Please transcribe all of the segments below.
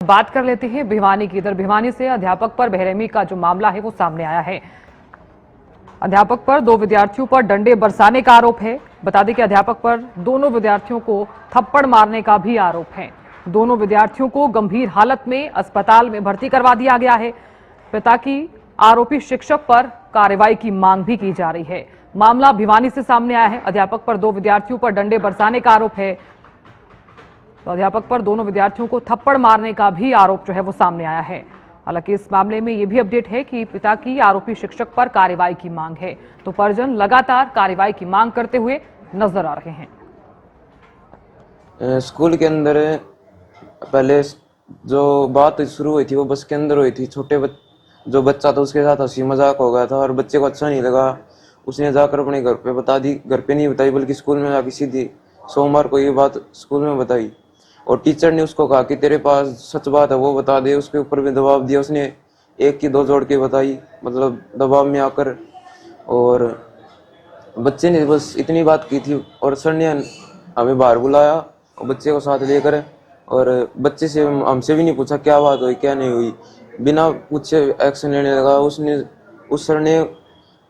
बात कर लेते हैं भिवानी की। इधर भिवानी से अध्यापक पर बेरहमी का जो मामला है वो सामने आया है। अध्यापक पर 2 विद्यार्थियों पर डंडे बरसाने का आरोप है। बता दें कि अध्यापक पर दोनों विद्यार्थियों को थप्पड़ मारने का भी आरोप है। दोनों विद्यार्थियों को गंभीर हालत में अस्पताल में भर्ती करवा दिया गया है। पिता की आरोपी शिक्षक पर कार्रवाई की मांग भी की जा रही है। मामला भिवानी से सामने आया है। अध्यापक पर 2 विद्यार्थियों पर डंडे बरसाने का आरोप है, तो अध्यापक पर दोनों विद्यार्थियों को थप्पड़ मारने का भी आरोप जो है वो सामने आया है। हालांकि इस मामले में यह भी अपडेट है कि पिता की आरोपी शिक्षक पर कार्रवाई की मांग है, तो परिजन लगातार कार्रवाई की मांग करते हुए नजर आ रहे हैं। स्कूल के अंदर पहले जो बात शुरू हुई थी वो बस के अंदर हुई थी। जो बच्चा था उसके साथ हंसी मजाक हो गया था और बच्चे को अच्छा नहीं लगा। उसने जाकर अपने घर पे बता दी, घर पे नहीं बताई बल्कि स्कूल में जाकर सीधी सोमवार को ये बात स्कूल में बताई। और टीचर ने उसको कहा कि तेरे पास सच बात है वो बता दे। उसके ऊपर भी दबाव दिया। उसने 1 की 2 जोड़ के बताई, मतलब दबाव में आकर। और बच्चे ने बस इतनी बात की थी और सर ने हमें बाहर बुलाया और बच्चे को साथ लेकर, और बच्चे से हमसे भी नहीं पूछा क्या बात हुई क्या नहीं हुई, बिना पूछे एक्शन लेने लगा। उस सर ने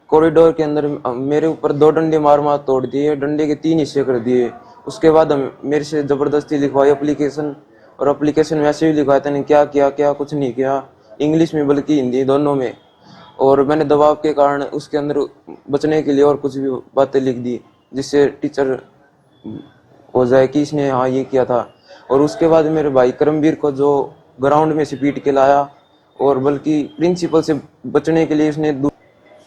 कॉरिडोर के अंदर मेरे ऊपर 2 डंडे मार मार तोड़ दिए, डंडे के 3 हिस्से कर दिए। उसके बाद मेरे से जबरदस्ती लिखवाई एप्लीकेशन, और एप्लीकेशन में ऐसे भी लिखवाया था क्या किया क्या कुछ नहीं किया, इंग्लिश में बल्कि हिंदी दोनों में। और मैंने दबाव के कारण उसके अंदर बचने के लिए और कुछ भी बातें लिख दी जिससे टीचर हो जाए कि इसने हाँ ये किया था। और उसके बाद मेरे भाई करमवीर को जो ग्राउंड में से पीट के लाया, और बल्कि प्रिंसिपल से बचने के लिए उसने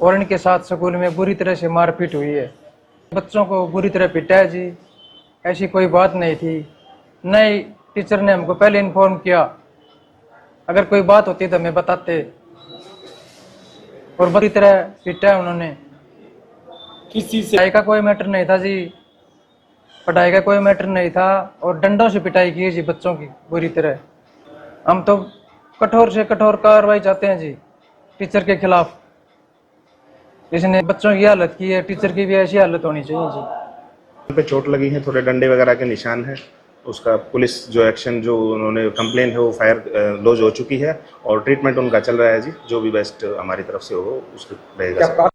और इनके साथ स्कूल में बुरी तरह से मारपीट हुई है। बच्चों को बुरी तरह पीटा है जी। ऐसी कोई बात नहीं थी। नहीं, टीचर ने हमको पहले इन्फॉर्म किया, अगर कोई बात होती तो हमें बताते। और बुरी तरह पीटा है उन्होंने। किस चीज से? पढ़ाई का कोई मैटर नहीं था जी, पढ़ाई का कोई मैटर नहीं था। और डंडों से पिटाई की है जी बच्चों की बुरी तरह। हम तो कठोर से कठोर कार्रवाई चाहते हैं जी टीचर के खिलाफ। जिसने बच्चों की हालत की है, टीचर की भी ऐसी हालत होनी चाहिए जी। पे चोट लगी है, थोड़े डंडे वगैरह के निशान है। उसका पुलिस जो एक्शन जो उन्होंने कंप्लेन है वो फायर लॉज हो चुकी है और ट्रीटमेंट उनका चल रहा है जी। जो भी बेस्ट हमारी तरफ से हो उसको रहेगा।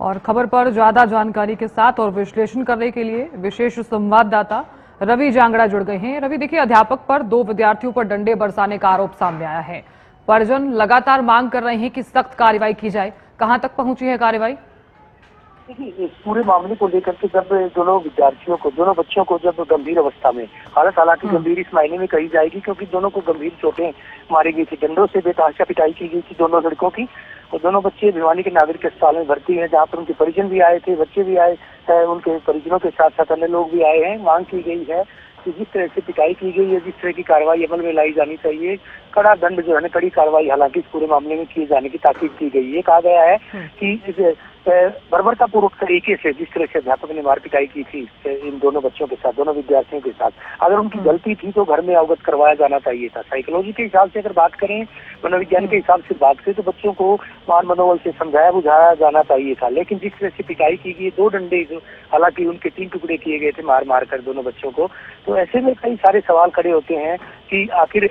और खबर पर ज्यादा जानकारी के साथ और विश्लेषण करने के लिए विशेष संवाददाता रवि जांगड़ा जुड़ गए हैं। रवि, देखिए, अध्यापक पर 2 विद्यार्थियों पर डंडे बरसाने का आरोप सामने आया है। परिजन लगातार मांग कर रहे हैं कि सख्त कार्रवाई की जाए। कहां तक पहुंची है कार्रवाई? देखिए, इस पूरे मामले को लेकर के जब दोनों बच्चों को जब गंभीर अवस्था में, हालांकि गंभीर इस मायने में कही जाएगी क्योंकि दोनों को गंभीर चोटें मारी गई थी, डंडों से बेतहाशा पिटाई की गई थी दोनों लड़कों की। और दोनों बच्चे भिवानी के नागरिक अस्पताल में भर्ती हैं, जहाँ पर उनके परिजन भी आए थे, बच्चे भी आए हैं, उनके परिजनों के साथ साथ अन्य लोग भी आए हैं। मांग की गई है कि जिस तरह से पिटाई की गई है, जिस तरह की कार्रवाई अमल में लाई जानी चाहिए, कड़ा दंड जो है, कड़ी कार्रवाई हालांकि इस पूरे मामले में किए जाने की ताकीद की गई है। कहा गया है कि बर्बरतापूर्वक तरीके से जिस तरह से अध्यापक ने मार पिटाई की थी इन दोनों बच्चों के साथ, दोनों विद्यार्थियों के साथ, अगर उनकी गलती थी तो घर में अवगत करवाया जाना चाहिए था। साइकोलॉजी के हिसाब से अगर बात करें, मनोविज्ञान के हिसाब से बात करें, तो बच्चों को मान मनोबल से समझाया बुझाया जाना चाहिए था। लेकिन जिस तरह से पिटाई की गई, 2 डंडे जो हालांकि उनके 3 टुकड़े किए गए थे मार मार कर दोनों बच्चों को, तो ऐसे में कई सारे सवाल खड़े होते हैं कि आखिर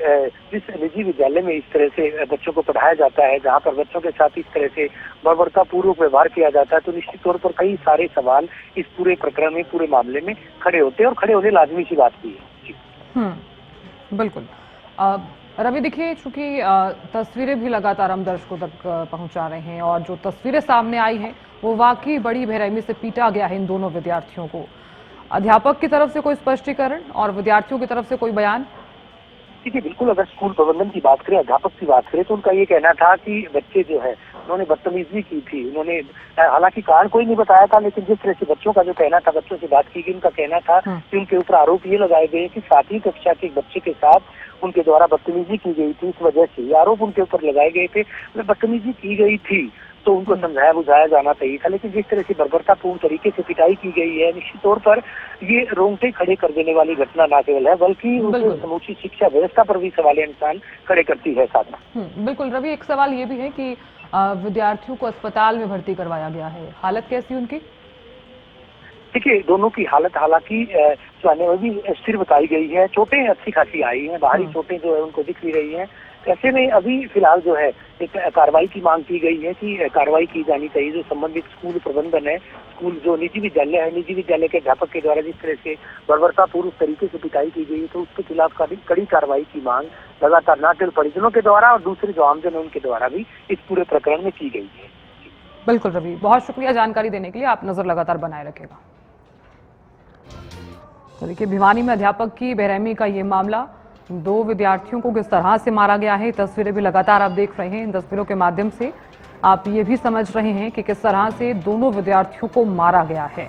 जिस निजी विद्यालय में इस तरह से बच्चों को पढ़ाया जाता है, जहाँ पर बच्चों के साथ इस तरह से बर्बरतापूर्वक व्यवहार किया जाता है, तो निश्चित तौर पर कई सारे सवाल इस पूरे प्रकरण में, पूरे मामले में खड़े होते हैं और खड़े होने लाजमी सी बात भी है। बिल्कुल। रवि, देखिए, चूंकि तस्वीरें भी लगातार हम दर्शकों तक पहुंचा रहे हैं और जो तस्वीरें सामने आई हैं वो वाकई बड़ी बेरहमी से पीटा गया है इन दोनों विद्यार्थियों को। अध्यापक की तरफ से कोई स्पष्टीकरण और विद्यार्थियों की तरफ से कोई बयान? देखिए, बिल्कुल, अगर स्कूल प्रबंधन की बात करें, अध्यापक की बात करें, तो उनका ये कहना था कि बच्चे जो है उन्होंने बदतमीजी की थी। उन्होंने हालांकि कारण कोई नहीं बताया था, लेकिन जिस तरह से बच्चों का जो कहना था, बच्चों से बात की गई, उनका कहना था कि उनके ऊपर आरोप ये लगाए गए कि 7वीं कक्षा के एक बच्चे के साथ उनके द्वारा बदतमीजी की गई थी। इस वजह से ये आरोप उनके ऊपर लगाए गए थे। बदतमीजी की गई थी तो उनको समझाया बुझाया जाना चाहिए था, लेकिन जिस तरह से बर्बरतापूर्ण तरीके से पिटाई की गई है, निश्चित तौर पर ये रोंगटे खड़े कर देने वाली घटना न केवल है बल्कि उनकी समूची शिक्षा व्यवस्था पर भी सवालिया निशान खड़े करती है। साधना, बिल्कुल रवि, एक सवाल ये भी है कि विद्यार्थियों को अस्पताल में भर्ती करवाया गया है, हालत कैसी उनकी? देखिए दोनों की हालत हालांकि जाने में भी स्थिर बताई गई है। चोटें अच्छी खासी आई हैं, बाहरी चोटें जो है उनको दिख भी रही हैं। ऐसे में अभी फिलहाल जो है एक कार्रवाई की मांग की गई है कि कार्रवाई की जानी चाहिए। जो संबंधित स्कूल प्रबंधन है, स्कूल जो निजी विद्यालय है, निजी विद्यालय के अध्यापक के द्वारा जिस तरह से बर्बरतापूर्व तरीके से पिटाई की गई है, तो उसके खिलाफ कड़ी कार्रवाई की मांग लगातार न केवल परिजनों के द्वारा और दूसरे जो आमजन है उनके द्वारा भी इस पूरे प्रकरण में की गई है। बिल्कुल रवि, बहुत शुक्रिया जानकारी देने के लिए। आप नजर लगातार बनाए रखेगा। तो देखिए, भिवानी में अध्यापक की बेरहमी का ये मामला, 2 विद्यार्थियों को किस तरह से मारा गया है, तस्वीरें भी लगातार आप देख रहे हैं। इन तस्वीरों के माध्यम से आप ये भी समझ रहे हैं कि किस तरह से दोनों विद्यार्थियों को मारा गया है।